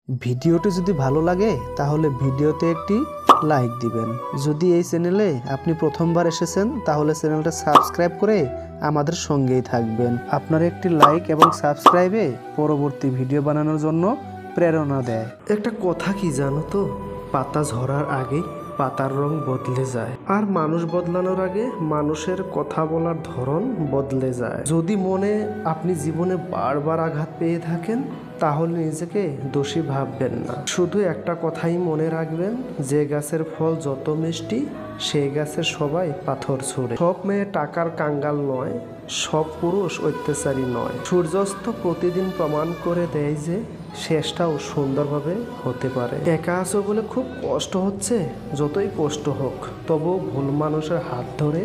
ভিডিওটি যদি ভালো লাগে তাহলে ভিডিওতে একটি লাইক দিবেন। যদি এই চ্যানেলে আপনি প্রথমবার এসেছেন তাহলে চ্যানেলটা সাবস্ক্রাইব করে আমাদের সঙ্গেই থাকবেন। আপনার একটি লাইক এবং সাবস্ক্রাইবে পরবর্তী ভিডিও বানানোর জন্য প্রেরণা দেয়। একটা কথা কি জানো তো, পাতা ঝরার আগেই পাতার রং বদলে যায়, আর মানুষ বদলানোর আগে মানুষের কথা বলার ধরন বদলে যায়। যদি মনে আপনি জীবনে বারবার আঘাত পেয়ে থাকেন তাহলে নিজেকে দোষী ভাববেন না। শুধু একটা কথাই মনে রাখবেন, যে গাছের ফল যত মিষ্টি সেই গাছের সবাই পাথর ছোড়ে। সব মেয়ে টাকার কাঙ্গাল নয়, সব পুরুষ অত্যাচারী নয়। সূর্যাস্ত প্রতিদিন প্রমাণ করে দেয় যে শেষটাও সুন্দরভাবে হতে পারে। একা আছো বলে খুব কষ্ট হচ্ছে, যতই কষ্ট হোক তবুও ভুল মানুষের হাত ধরে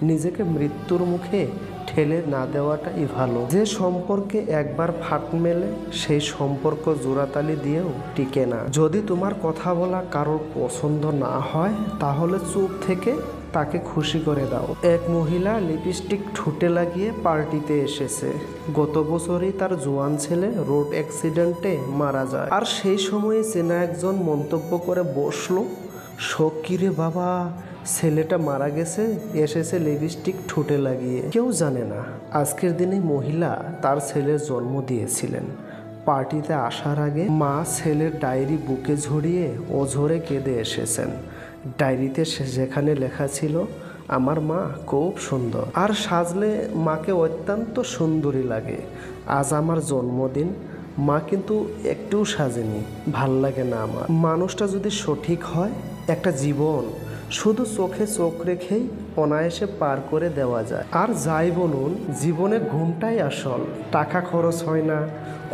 নিজেকে মৃত্যুর মুখে ঠেলে না দেওয়াটাই ভালো। যে সম্পর্কে একবার ফাট মেলে সেই সম্পর্ক জোড়াতালি দিয়েও টিকে না। যদি তোমার কথা বলা কারোর পছন্দ না হয় তাহলে চুপ থেকে তাকে খুশি করে দাও। এক মহিলা লিপস্টিক ঠোঁটে লাগিয়ে পার্টিতে এসেছে। গত বছরই তার জোয়ান ছেলে রোড অ্যাক্সিডেন্টে মারা যায়, আর সেই সময়ে চেনা একজন মন্তব্য করে বসলো, শোক কিরে বাবা, ছেলেটা মারা গেছে, এসেছে লিপস্টিক ঠোঁটে লাগিয়ে। কেউ জানে না আজকের দিনে মহিলা তার ছেলের জন্ম দিয়েছিলেন। পার্টিতে আসার আগে মা ছেলের ডায়েরি বুকে ঝরিয়ে অঝরে কেঁদে এসেছেন। ডায়েরিতে যেখানে লেখা ছিল, আমার মা খুব সুন্দর, আর সাজলে মাকে অত্যন্ত সুন্দরী লাগে। আজ আমার জন্মদিন, মা কিন্তু একটু সাজেনি, ভাল লাগে না আমার। মানুষটা যদি সঠিক হয় একটা জীবন শুধু চোখে চোখ রেখেই অনায়াসে পার করে দেওয়া যায়। আর যাই বলুন, জীবনে ঘুমটাই আসল। টাকা খরচ হয় না,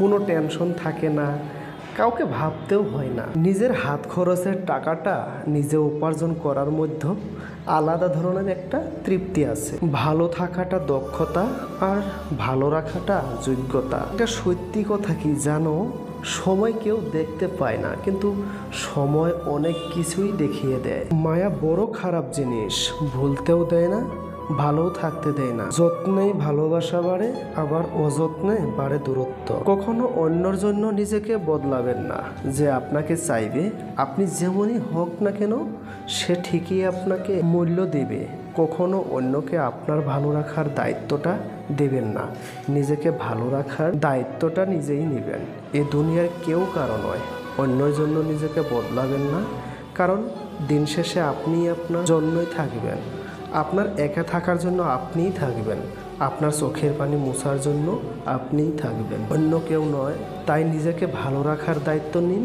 কোনো টেনশন থাকে না, কাউকে ভাবতেও হয় না। নিজের হাত খরচের টাকাটা নিজে উপার্জন করার মধ্যে আলাদা ধরনের একটা তৃপ্তি আছে। ভালো থাকাটা দক্ষতা, আর ভালো রাখাটা যোগ্যতা। এটা সত্যি কথা কি জানো, সময় কেউ দেখতে পায় না, কিন্তু সময় অনেক কিছুই দেখিয়ে দেয়। মায়া বড় খারাপ জিনিস, ভুলতেও দেয় না, ভালোও থাকতে দেয় না। যত্নেই ভালোবাসা বাড়ে, আবার অযত্নে বাড়ে দূরত্ব। কখনো অন্যর জন্য নিজেকে বদলাবেন না। যে আপনাকে চাইবে, আপনি যেমনই হোক না কেন, সে ঠিকই আপনাকে মূল্য দেবে। কখনো অন্যকে আপনার ভালো রাখার দায়িত্বটা দেবেন না, নিজেকে ভালো রাখার দায়িত্বটা নিজেই নেবেন। এ দুনিয়ার কেউ কারো নয়। অন্যের জন্য নিজেকে বদলাবেন না, কারণ দিন শেষে আপনিই আপনার জন্যই থাকবেন। আপনার একা থাকার জন্য আপনিই থাকবেন, আপনার চোখের পানি মোছার জন্য আপনিই থাকবেন, অন্য কেউ নয়। তাই নিজেকে ভালো রাখার দায়িত্ব নিন,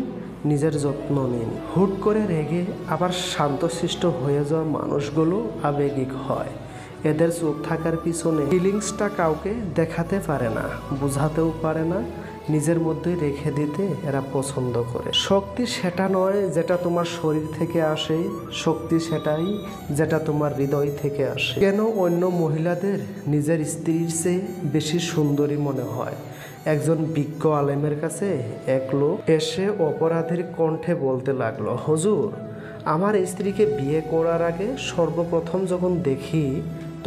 নিজের যত্ন নিন। হুট করে রেগে আবার শান্তশিষ্ট হয়ে যাওয়া মানুষগুলো আবেগিক হয়। এদের চুপ থাকার পিছনে ফিলিংসটা কাউকে দেখাতে পারে না, বোঝাতেও পারে না, নিজের মধ্যে রেখে দিতে এরা পছন্দ করে। শক্তি সেটা নয় যেটা তোমার শরীর থেকে আসে, শক্তি সেটাই যেটা তোমার হৃদয় থেকে আসে। কেন অন্য মহিলাদের নিজের স্ত্রীর চেয়ে বেশি সুন্দরী মনে হয়? একজন বিজ্ঞ আলেমের কাছে এক লোক এসে অপরাধীর কণ্ঠে বলতে লাগলো, হুজুর, আমার স্ত্রীকে বিয়ে করার আগে সর্বপ্রথম যখন দেখি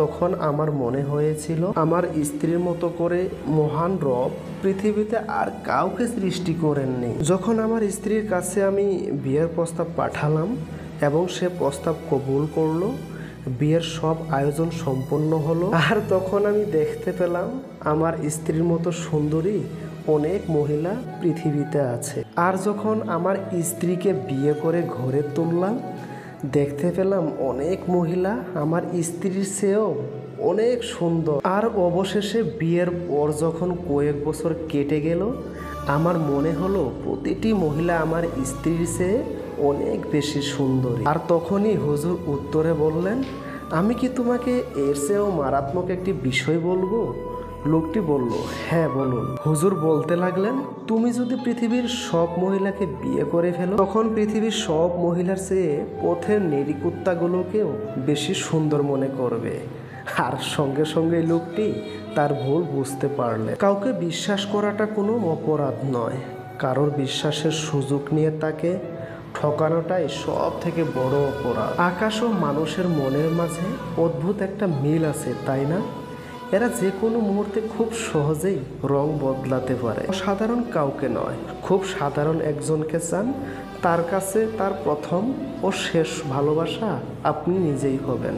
তখন আমার মনে হয়েছিল আমার স্ত্রীর মতো করে মহান রব পৃথিবীতে আর কাউকে সৃষ্টি করেননি। যখন আমার স্ত্রীর কাছে আমি বিয়ের প্রস্তাব পাঠালাম এবং সে প্রস্তাব কবুল করলো, বিয়ের সব আয়োজন সম্পন্ন হলো, আর তখন আমি দেখতে পেলাম আমার স্ত্রীর মতো সুন্দরী অনেক মহিলা পৃথিবীতে আছে। আর যখন আমার স্ত্রীকে বিয়ে করে ঘরে তুললাম, দেখতে পেলাম অনেক মহিলা আমার স্ত্রীর চেয়েও অনেক সুন্দর। আর অবশেষে বিয়ের পর যখন কয়েক বছর কেটে গেল, আমার মনে হলো প্রতিটি মহিলা আমার স্ত্রীর চেয়ে অনেক বেশি সুন্দরী। আর তখনই হুজুর উত্তরে বললেন, আমি কি তোমাকে এর চেয়েও মারাত্মক একটি বিষয় বলবো? লোকটি বলল, হ্যাঁ বলুন। হুজুর বলতে লাগলেন, তুমি যদি পৃথিবীর সব মহিলাকে বিয়ে করে ফেলো, তখন পৃথিবীর সব মহিলার চেয়ে পথের নেড়িকুত্তাগুলোকেও বেশি সুন্দর মনে করবে। আর সঙ্গে সঙ্গে লোকটি তার ভুল বুঝতে পারলে। কাউকে বিশ্বাস করাটা কোনো অপরাধ নয়, কারোর বিশ্বাসের সুযোগ নিয়ে তাকে ঠকানোটাই সব থেকে বড় অপরাধ। আকাশ ও মানুষের মনের মাঝে অদ্ভুত একটা মিল আছে, তাই না? এরা যে কোনো মুহূর্তে খুব সহজেই রং বদলাতে পারে। সাধারণ কাউকে নয়, খুব সাধারণ একজনকে চান, তার কাছে তার প্রথম ও শেষ ভালোবাসা আপনি নিজেই হবেন।